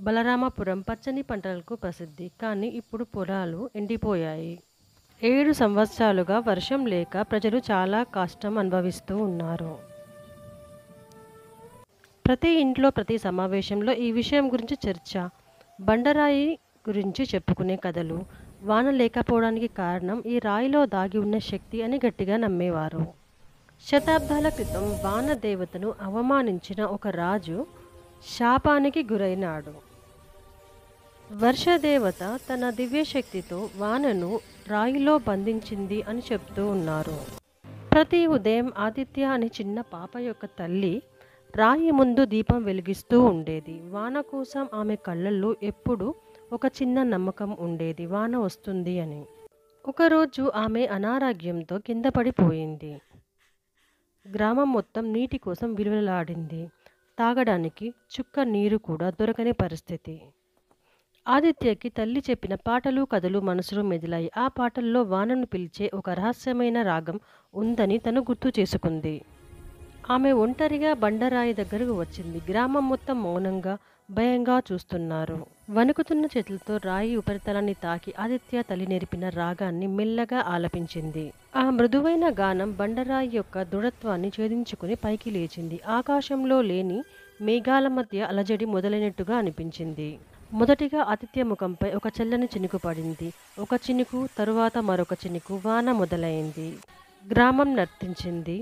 బలరామపురం పచ్చని పంటలకు ప్రసిద్ధి. కానీ ఇప్పుడు పొలాలు ఎండిపోయాయి. 7 సంవత్సరాలుగా వర్షం లేక ప్రజలు చాలా కష్టం అనుభవిస్తూ ఉన్నారు. ప్రతి ఇంట్లో, ప్రతి సమావేశంలో ఈ విషయం గురించి చర్చ. బండరాయి గురించి చెప్పుకునే కథలు. వాన లేకపోవడానికి కారణం ఈ రాయిలో దాగి ఉన్న శక్తి అని గట్టిగా నమ్మేవారు. శతాబ్దాల క్రితం వాన దేవతను అవమానించిన ఒక రాజు శాపానికి గురైనాడు. వర్షదేవత తన దివ్యశక్తితో వానను రాయిలో బంధించింది అని చెప్తూ ఉన్నారు. ప్రతి ఉదయం ఆదిత్య అనే చిన్న పాప యొక్క తల్లి రాయి ముందు దీపం వెలిగిస్తూ ఉండేది. వాన కోసం ఆమె కళ్ళల్లో ఎప్పుడూ ఒక చిన్న నమ్మకం ఉండేది, వాన వస్తుంది అని. ఒకరోజు ఆమె అనారోగ్యంతో కింద పడిపోయింది. గ్రామం మొత్తం నీటి కోసం విలువలాడింది. తాగడానికి చుక్క నీరు కూడా దొరకని పరిస్థితి. ఆదిత్యకి తల్లి చెప్పిన పాటలు, కథలు మనసులో మెదిలాయి. ఆ పాటల్లో వానను పిలిచే ఒక రహస్యమైన రాగం ఉందని తను గుర్తు చేసుకుంది. ఆమె ఒంటరిగా బండరాయి దగ్గరకు వచ్చింది. గ్రామం మొత్తం మౌనంగా, భయంగా చూస్తున్నారు. వణుకుతున్న చేతులతో రాయి ఉపరితలాన్ని తాకి ఆదిత్య తల్లి నేర్పిన రాగాన్ని మెల్లగా ఆలపించింది. ఆ మృదువైన గానం బండరాయి యొక్క దృఢత్వాన్ని ఛేదించుకుని పైకి లేచింది. ఆకాశంలో లేని మేఘాల మధ్య అలజడి మొదలైనట్టుగా అనిపించింది. మొదటిగా ఆదిత్య ముఖంపై ఒక చల్లని చినుకు పడింది. ఒక చినుకు, తరువాత మరొక చినుకు. వాన మొదలైంది. గ్రామం నర్తించింది.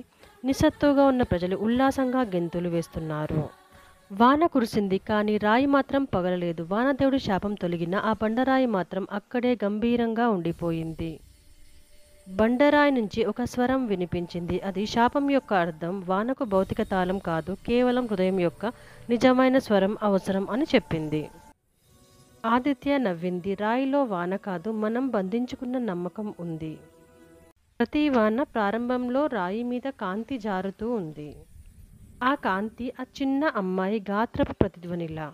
నిస్సత్తుగా ఉన్న ప్రజలు ఉల్లాసంగా గెంతులు వేస్తున్నారు. వాన కురిసింది, కానీ రాయి మాత్రం పగలలేదు. వానదేవుడి శాపం తొలగిన ఆ బండరాయి మాత్రం అక్కడే గంభీరంగా ఉండిపోయింది. బండరాయి నుంచి ఒక స్వరం వినిపించింది. అది శాపం యొక్క అర్థం వానకు భౌతిక తాళం కాదు, కేవలం హృదయం యొక్క నిజమైన స్వరం అవసరం అని చెప్పింది. ఆదిత్య నవ్వింది. రాయిలో వాన కాదు, మనం బంధించుకున్న నమ్మకం ఉంది. ప్రతి వాన ప్రారంభంలో రాయి మీద కాంతి జారుతూ ఉంది. ఆ కాంతి ఆ చిన్న అమ్మాయి గాత్రపు ప్రతిధ్వనిలా.